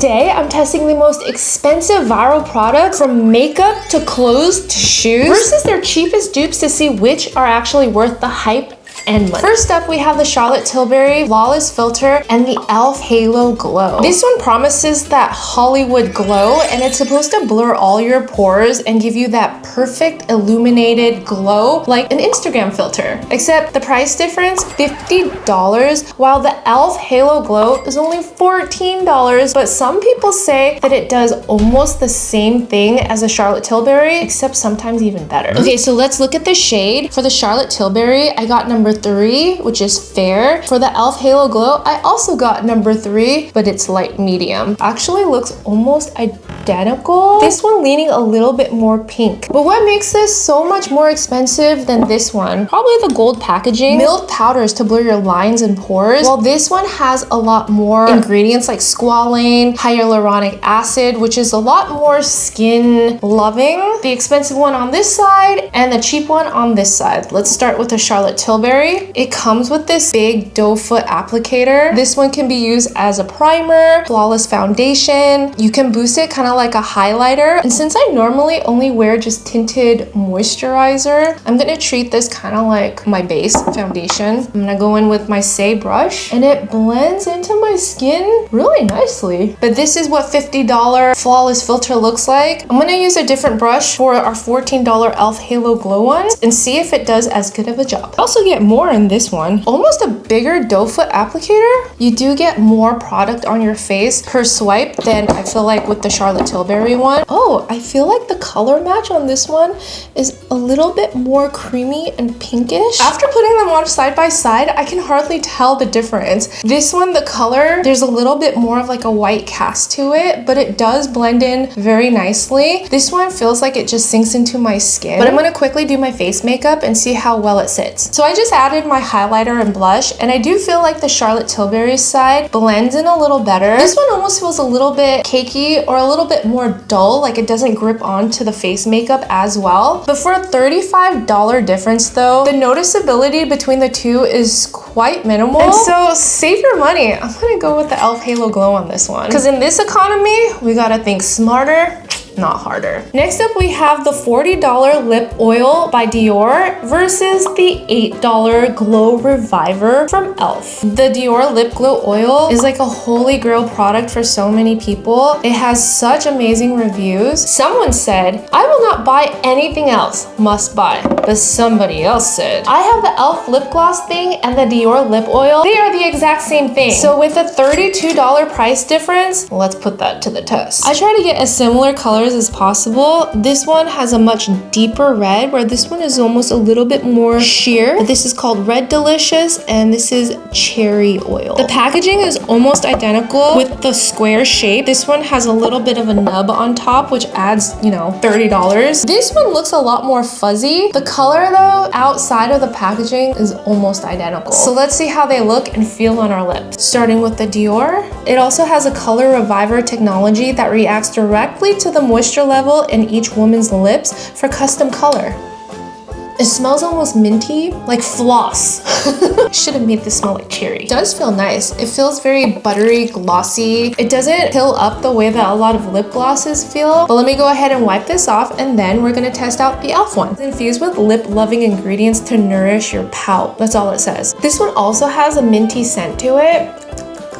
Today, I'm testing the most expensive viral products from makeup to clothes to shoes versus their cheapest dupes to see which are actually worth the hype and money. First up, we have the Charlotte Tilbury Flawless Filter and the e.l.f. Halo Glow. This one promises that Hollywood glow, and it's supposed to blur all your pores and give you that perfect illuminated glow like an Instagram filter. Except the price difference, $50, while the e.l.f. Halo Glow is only $14, but some people say that it does almost the same thing as a Charlotte Tilbury, except sometimes even better. Okay, so let's look at the shade. For the Charlotte Tilbury, I got number 3, which is fair. For the e.l.f. Halo Glow, I also got number 3, but it's light medium. Actually looks almost identical. This one leaning a little bit more pink. But what makes this so much more expensive than this one? Probably the gold packaging. Milled powders to blur your lines and pores, while this one has a lot more ingredients like squalane, hyaluronic acid, which is a lot more skin loving. The expensive one on this side and the cheap one on this side. Let's start with the Charlotte Tilbury. It comes with this big doe foot applicator. This one can be used as a primer, flawless foundation. You can boost it kind of like a highlighter. And since I normally only wear just tinted moisturizer, I'm gonna treat this kind of like my base foundation. I'm gonna go in with my Say brush, and it blends into my skin really nicely. But this is what $50 Flawless Filter looks like. I'm gonna use a different brush for our $14 e.l.f. Halo Glow ones and see if it does as good of a job. I also get more in this one. Almost a bigger doe foot applicator. You do get more product on your face per swipe than I feel like with the Charlotte Tilbury one. Oh, I feel like the color match on this one is a little bit more creamy and pinkish. After putting them on side by side, I can hardly tell the difference. This one, the color, there's a little bit more of like a white cast to it, but it does blend in very nicely. This one feels like it just sinks into my skin. But I'm gonna quickly do my face makeup and see how well it sits. So I just added my highlighter and blush, and I do feel like the Charlotte Tilbury side blends in a little better. This one almost feels a little bit cakey or a little bit more dull, like it doesn't grip onto the face makeup as well. But for a $35 difference though, the noticeability between the two is quite minimal. And so save your money. I'm gonna go with the e.l.f. Halo Glow on this one. Because in this economy, we gotta think smarter, not harder. Next up, we have the $40 lip oil by Dior versus the $8 Glow Reviver from e.l.f. The Dior lip glow oil is like a holy grail product for so many people. It has such amazing reviews. Someone said, I will not buy anything else, must buy. But somebody else said, I have the e.l.f. lip gloss thing and the Dior lip oil. They are the exact same thing. So with a $32 price difference, let's put that to the test. I try to get as similar colors as possible. This one has a much deeper red, where this one is almost a little bit more sheer. This is called Red Delicious, and this is cherry oil. The packaging is almost identical with the square shape. This one has a little bit of a nub on top, which adds, $30. This one looks a lot more fuzzy. The color though, outside of the packaging, is almost identical. So let's see how they look and feel on our lips. Starting with the Dior, it also has a color reviver technology that reacts directly to the moisture level in each woman's lips for custom color. It smells almost minty, like floss. Should have made this smell like cherry. It does feel nice. It feels very buttery, glossy. It doesn't pill up the way that a lot of lip glosses feel. But let me go ahead and wipe this off, and then we're gonna test out the e.l.f. one. It's infused with lip-loving ingredients to nourish your pout. That's all it says. This one also has a minty scent to it,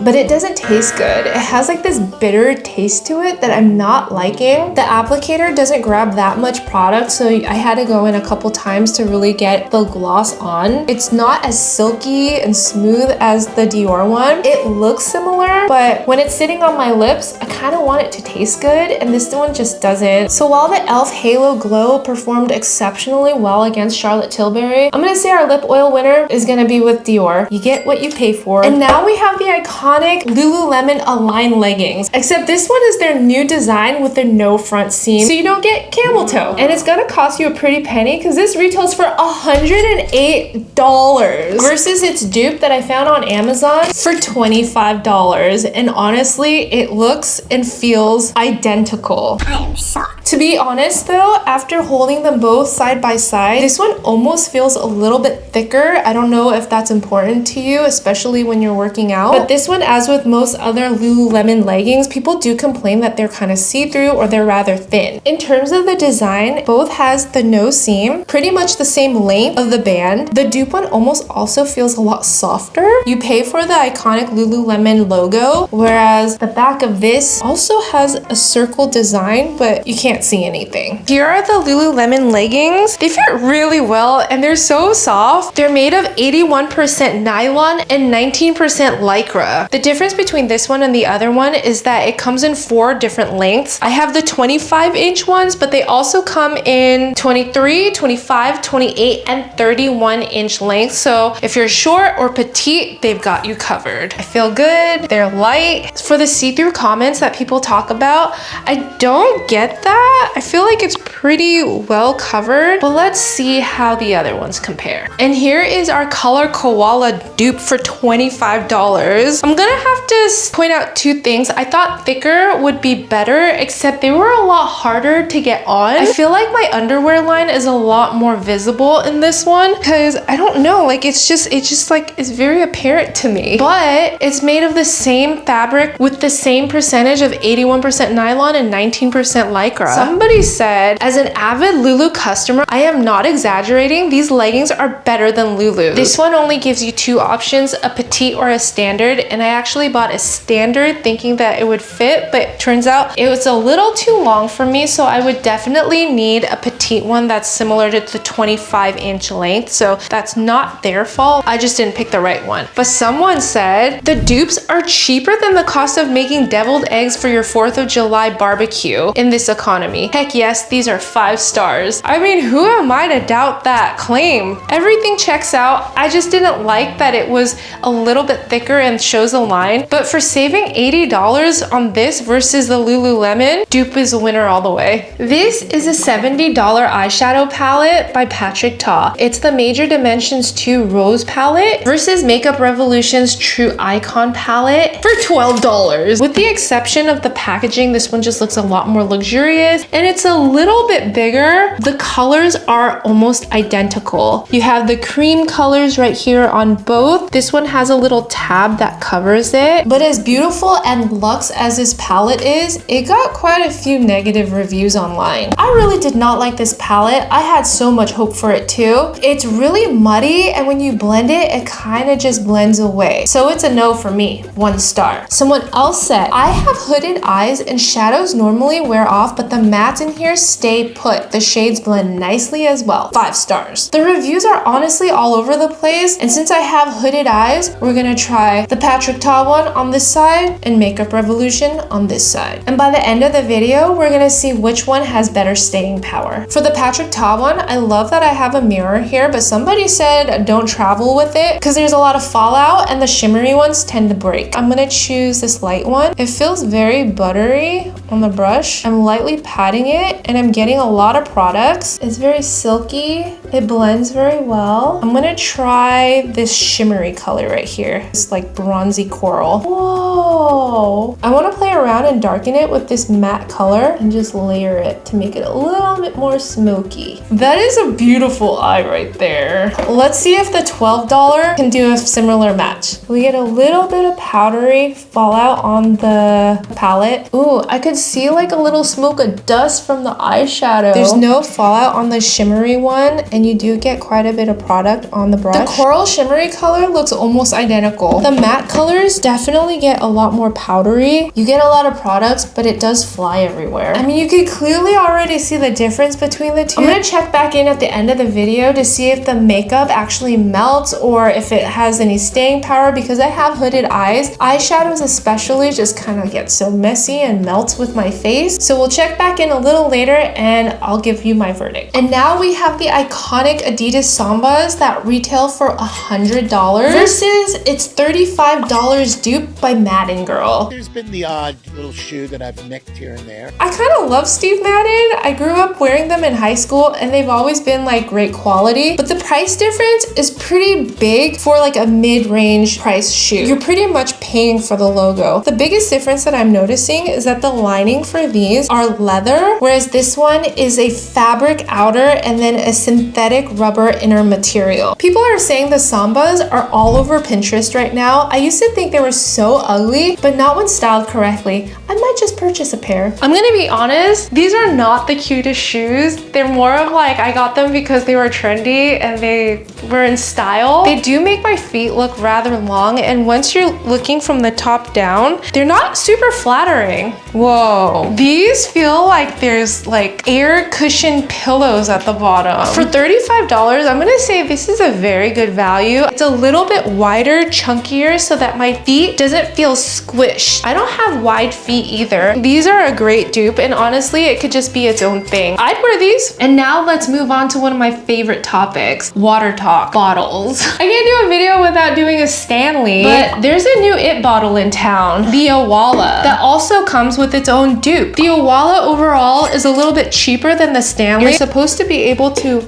but it doesn't taste good. It has like this bitter taste to it that I'm not liking. The applicator doesn't grab that much product, so I had to go in a couple times to really get the gloss on. It's not as silky and smooth as the Dior one. It looks similar, but when it's sitting on my lips, I kind of want it to taste good, and this one just doesn't. So while the e.l.f. Halo Glow performed exceptionally well against Charlotte Tilbury, I'm gonna say our lip oil winner is gonna be with Dior. You get what you pay for. And now we have the iconic Lululemon Align leggings, except this one is their new design with the no front seam, so you don't get camel toe. And it's gonna cost you a pretty penny because this retails for $108 versus its dupe that I found on Amazon for $25. And honestly, it looks and feels identical. I am shocked. To be honest though, after holding them both side by side, this one almost feels a little bit thicker. I don't know if that's important to you, especially when you're working out. But this one, as with most other Lululemon leggings, people do complain that they're kind of see-through or they're rather thin. In terms of the design, both has the no seam, pretty much the same length of the band. The dupe one almost also feels a lot softer. You pay for the iconic Lululemon logo, whereas the back of this also has a circle design, but you can't see anything. Here are the Lululemon leggings. They fit really well and they're so soft. They're made of 81% nylon and 19% lycra. The difference between this one and the other one is that it comes in 4 different lengths. I have the 25-inch ones, but they also come in 23, 25, 28, and 31-inch lengths. So if you're short or petite, they've got you covered. I feel good. They're light. For the see-through comments that people talk about, I don't get that. I feel like it's pretty well covered, but let's see how the other ones compare. And here is our color koala dupe for $25. I'm gonna have to point out 2 things. I thought thicker would be better, except they were a lot harder to get on. I feel like my underwear line is a lot more visible in this one because I don't know, like it's just like it's very apparent to me. But it's made of the same fabric with the same percentage of 81% nylon and 19% lycra. Somebody said, as an avid Lulu customer, I am not exaggerating, these leggings are better than Lulu. This one only gives you 2 options, a petite or a standard, and I actually bought a standard thinking that it would fit, but it turns out it was a little too long for me, so I would definitely need a petite one that's similar to the 25-inch length, so that's not their fault. I just didn't pick the right one. But someone said the dupes are cheaper than the cost of making deviled eggs for your 4th of July barbecue in this economy. Heck yes, these are 5 stars. I mean, who am I to doubt that claim? Everything checks out. I just didn't like that it was a little bit thicker and shows a line, but for saving $80 on this versus the Lululemon, dupe is a winner all the way. This is a $70 eyeshadow palette by Patrick Ta. It's the Major Dimensions 2 Rose palette versus Makeup Revolution's True Icon palette for $12. With the exception of the packaging, this one just looks a lot more luxurious and it's a little bit bigger. The colors are almost identical. You have the cream colors right here on both. This one has a little tab that covers it. But as beautiful and luxe as this palette is, it got quite a few negative reviews online. I really did not like this palette. I had so much hope for it too. It's really muddy and when you blend it, it kind of just blends away. So it's a no for me, 1 star. Someone else said, I have hooded eyes and shadows normally wear off, but the mattes in here stay put. The shades blend nicely as well, 5 stars. The reviews are honestly all over the place, and since I have hooded eyes, we're gonna try the Patrick Ta one on this side and Makeup Revolution on this side. And by the end of the video, we're gonna see which one has better staying power. For the Patrick Ta one, I love that I have a mirror here, but somebody said don't travel with it because there's a lot of fallout and the shimmery ones tend to break. I'm gonna choose this light one. It feels very buttery on the brush. I'm lightly patting it and I'm getting a lot of products. It's very silky. It blends very well. I'm gonna try this shimmery color right here. It's like bronzy coral. Whoa. I wanna play around and darken it with this matte color and just layer it to make it a little bit more smoky. That is a beautiful eye right there. Let's see if the $12 can do a similar match. We get a little bit of powdery fallout on the palette. Ooh, I could see like a little smoke of dust from the eyeshadow. There's no fallout on the shimmery one, and you do get quite a bit of product on the brush. The coral shimmery color looks almost identical. The matte colors definitely get a lot more powdery. You get a lot of products, but it does fly everywhere. I mean, you could clearly already see the difference between the two. I'm gonna check back in at the end of the video to see if the makeup actually melts or if it has any staying power, because I have hooded eyes. Eyeshadows especially just kind of get so messy and melts with my face. So we'll check back in a little later and I'll give you my verdict. And now we have the iconic iconic Adidas Sambas that retail for $100 versus its $35 dupe by Madden Girl. There's been the odd little shoe that I've nicked here and there. I kind of love Steve Madden. I grew up wearing them in high school and they've always been like great quality, but the price difference is pretty big for like a mid-range price shoe. You're pretty much paying for the logo. The biggest difference that I'm noticing is that the lining for these are leather, whereas this one is a fabric outer and then a synthetic rubber inner material. People are saying the Sambas are all over Pinterest right now. I used to think they were so ugly, but not when styled correctly. I might just purchase a pair. I'm gonna be honest, these are not the cutest shoes. They're more of like, I got them because they were trendy and they were in style. They do make my feet look rather long, and once you're looking from the top down, they're not super flattering. Whoa. These feel like there's like air cushion pillows at the bottom. For $35, I'm gonna say this is a very good value. It's a little bit wider, chunkier, so that my feet doesn't feel squished. I don't have wide feet either. These are a great dupe, and honestly, it could just be its own thing. I'd wear these. And now let's move on to one of my favorite topics, water talk bottles. I can't do a video without doing a Stanley, but there's a new it bottle in town, the Aala, that also comes with its own dupe. The Aala overall is a little bit cheaper than the Stanley. You're supposed to be able to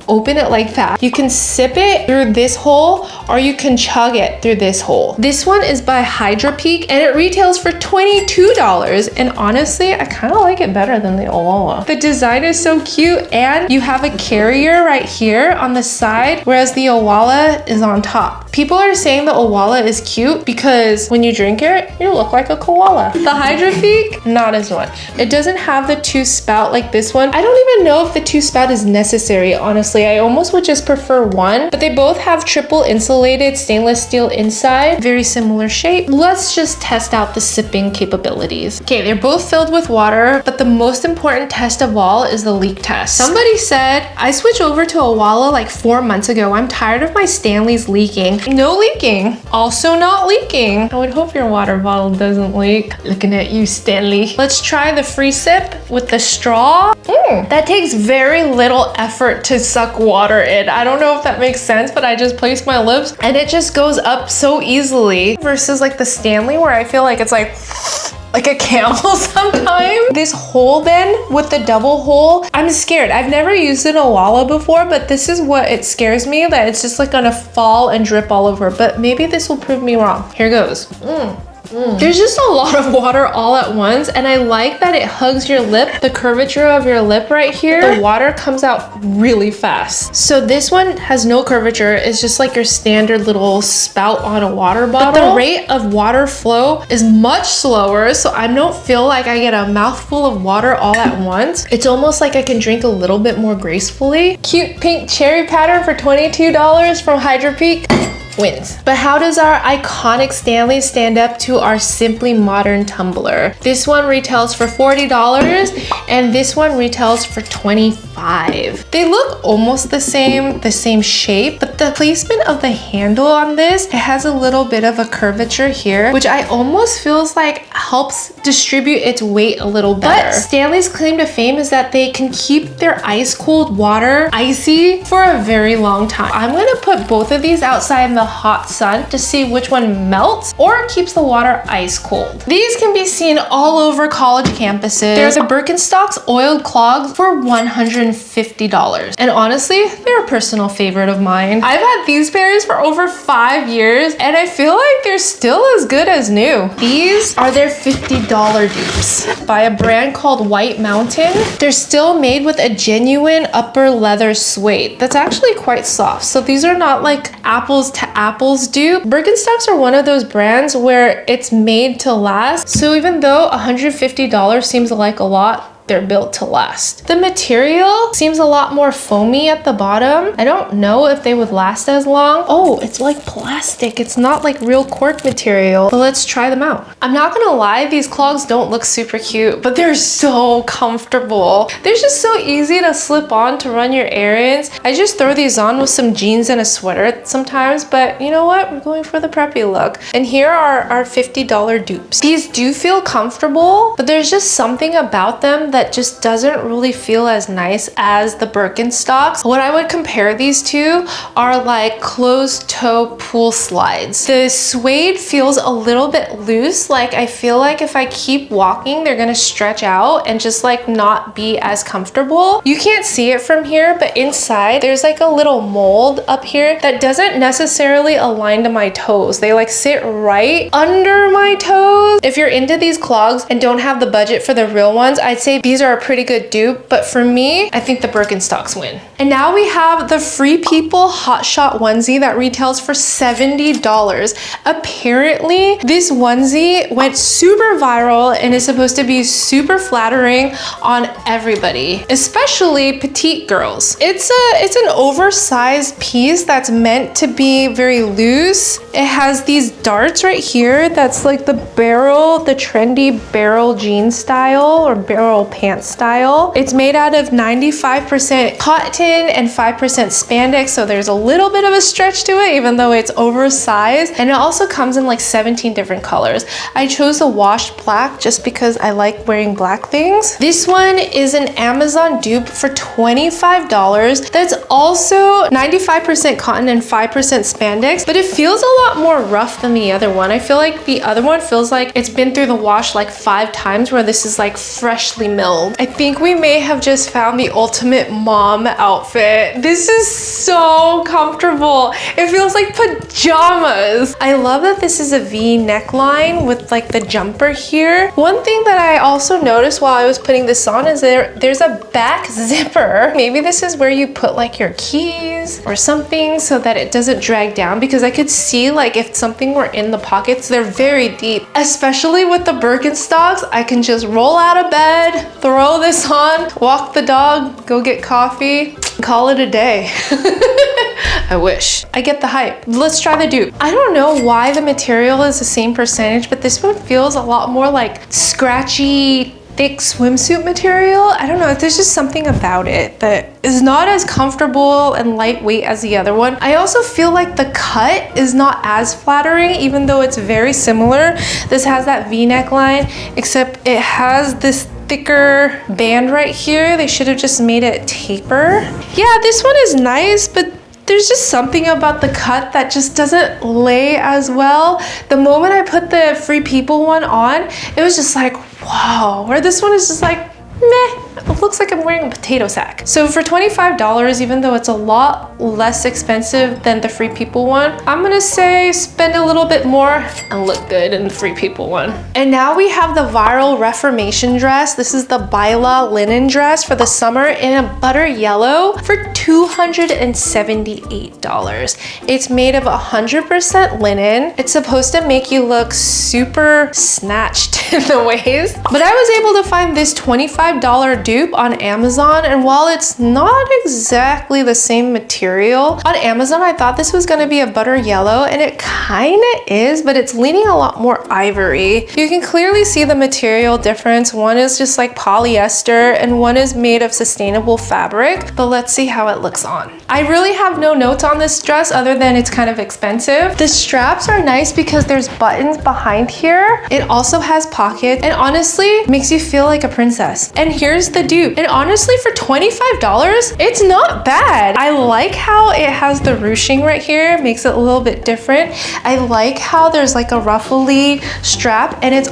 open it like that. You can sip it through this hole or you can chug it through this hole. This one is by Hydra Peak and it retails for $22. And honestly, I kind of like it better than the Aala. The design is so cute and you have a carrier right here on the side, whereas the Aala is on top. People are saying the Aala is cute because when you drink it, you look like a koala. The Hydra Peak, not as much. It doesn't have the two spout like this one. I don't even know if the two spout is necessary, honestly. I almost would just prefer one, but they both have triple insulated stainless steel inside, very similar shape. Let's just test out the sipping capabilities. Okay, they're both filled with water, but the most important test of all is the leak test. Somebody said, I switched over to Aala like 4 months ago. I'm tired of my Stanleys leaking. No leaking. Also not leaking. I would hope your water bottle doesn't leak. Looking at you, Stanley. Let's try the free sip with the straw. That takes very little effort to suck water in. I don't know if that makes sense, but I just place my lips and it just goes up so easily versus like the Stanley where I feel like it's like a camel sometimes. This hole then with the double hole, I'm scared. I've never used an Aala before, but this is what it scares me, that it's just like gonna fall and drip all over, but maybe this will prove me wrong. Here goes. There's just a lot of water all at once, and I like that it hugs your lip, the curvature of your lip right here. The water comes out really fast. So this one has no curvature. It's just like your standard little spout on a water bottle. But the rate of water flow is much slower, so I don't feel like I get a mouthful of water all at once. It's almost like I can drink a little bit more gracefully. Cute pink cherry pattern for $22 from Hydra Peak. Wins. But how does our iconic Stanley stand up to our simply modern tumbler? This one retails for $40 and this one retails for $25. They look almost the same shape, but the placement of the handle on this, it has a little bit of a curvature here, which I almost feels like helps distribute its weight a little better. But Stanley's claim to fame is that they can keep their ice cold water icy for a very long time. I'm gonna put both of these outside in the hot sun to see which one melts or keeps the water ice cold. These can be seen all over college campuses. There's a Birkenstocks oiled clogs for $150. And honestly, they're a personal favorite of mine. I've had these pairs for over 5 years and I feel like they're still as good as new. These are their $50 dupes by a brand called White Mountain. They're still made with a genuine upper leather suede that's actually quite soft. So these are not like apples to apples dupe. Birkenstocks are one of those brands where it's made to last. So even though $150 seems like a lot, they're built to last. The material seems a lot more foamy at the bottom. I don't know if they would last as long. Oh, it's like plastic. It's not like real cork material. But let's try them out. I'm not gonna lie, these clogs don't look super cute, but they're so comfortable. They're just so easy to slip on to run your errands. I just throw these on with some jeans and a sweater sometimes, but you know what? We're going for the preppy look. And here are our $50 dupes. These do feel comfortable, but there's just something about them that just doesn't really feel as nice as the Birkenstocks. What I would compare these to are like closed toe pool slides. The suede feels a little bit loose. Like I feel like if I keep walking, they're gonna stretch out and just like not be as comfortable. You can't see it from here, but inside there's like a little mold up here that doesn't necessarily align to my toes. They like sit right under my toes. If you're into these clogs and don't have the budget for the real ones, I'd say these are a pretty good dupe, but for me, I think the Birkenstocks win. And now we have the Free People Hot Shot onesie that retails for $70. Apparently, this onesie went super viral and is supposed to be super flattering on everybody, especially petite girls. It's an oversized piece that's meant to be very loose. It has these darts right here that's like the barrel, the trendy barrel jean style or barrel pant style. It's made out of 95% cotton and 5% spandex, so there's a little bit of a stretch to it even though it's oversized, and it also comes in like 17 different colors. I chose the washed black just because I like wearing black things. This one is an Amazon dupe for $25. That's also 95% cotton and 5% spandex, but it feels a lot more rough than the other one. I feel like the other one feels like it's been through the wash like 5 times, where this is like freshly milled. I think we may have just found the ultimate mom outfit. This is so comfortable. It feels like pajamas. I love that this is a V neckline with like the jumper here. One thing that I also noticed while I was putting this on is there's a back zipper. Maybe this is where you put like your keys or something so that it doesn't drag down, because I could see like if something were in the pockets, they're very deep. Especially with the Birkenstocks, I can just roll out of bed, throw this on, walk the dog, go get coffee, call it a day. I wish. I get the hype. Let's try the dupe. I don't know why the material is the same percentage, but this one feels a lot more like scratchy, thick swimsuit material. I don't know, there's just something about it that is not as comfortable and lightweight as the other one. I also feel like the cut is not as flattering, even though it's very similar. This has that V neckline, except it has this thicker band right here. They should have just made it taper. Yeah, this one is nice, but there's just something about the cut that just doesn't lay as well. The moment I put the Free People one on, it was just like, wow. Where this one is just like, meh. It looks like I'm wearing a potato sack. So for $25, even though it's a lot less expensive than the Free People one, I'm gonna say spend a little bit more and look good in the Free People one. And now we have the viral Reformation dress. This is the Baila linen dress for the summer in a butter yellow for $278. It's made of 100% linen. It's supposed to make you look super snatched in the waist. But I was able to find this $25 dupe on Amazon, and while it's not exactly the same material, on Amazon I thought this was going to be a butter yellow, and it kind of is, but it's leaning a lot more ivory. You can clearly see the material difference. One is just like polyester and one is made of sustainable fabric, but let's see how it looks on. I really have no notes on this dress other than it's kind of expensive. The straps are nice because there's buttons behind here. It also has pockets, and honestly makes you feel like a princess. And here's the dupe, and honestly for $25 it's not bad. I like how it has the ruching right here, makes it a little bit different. I like how there's like a ruffly strap, and it's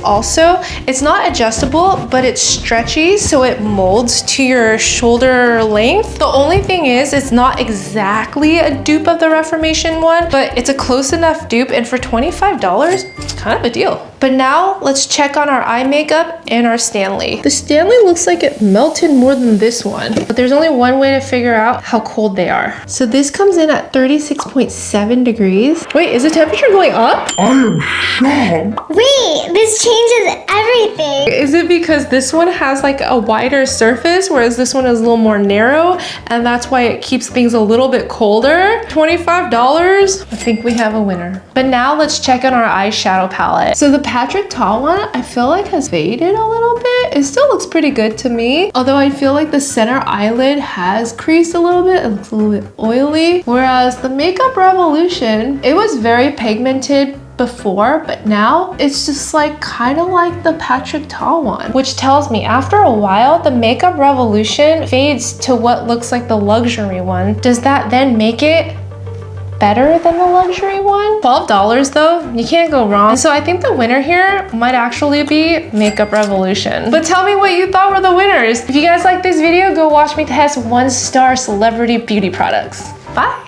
not adjustable, but it's stretchy, so it molds to your shoulder length. The only thing is it's not exactly a dupe of the Reformation one, but it's a close enough dupe, and for $25 it's kind of a deal. But now let's check on our eye makeup and our Stanley. The Stanley looks like it melted more than this one, but there's only one way to figure out how cold they are. So this comes in at 36.7 degrees. Wait, is the temperature going up? I am shocked. Wait, this changes everything. Is it because this one has like a wider surface, whereas this one is a little more narrow, and that's why it keeps things a little bit colder? $25? I think we have a winner. But now let's check on our eyeshadow palette. So the Patrick Ta one, I feel like has faded a little bit. It still looks pretty good to me, although I feel like the center eyelid has creased a little bit. It looks a little bit oily, whereas the Makeup Revolution, it was very pigmented before, but now it's just like kind of like the Patrick Ta one, which tells me after a while the makeup revolution fades to what looks like the luxury one. Does that then make it better than the luxury one? $12 though, you can't go wrong. And so I think the winner here might actually be Makeup Revolution. But tell me what you thought were the winners. If you guys like this video, go watch me test 1-star celebrity beauty products. Bye.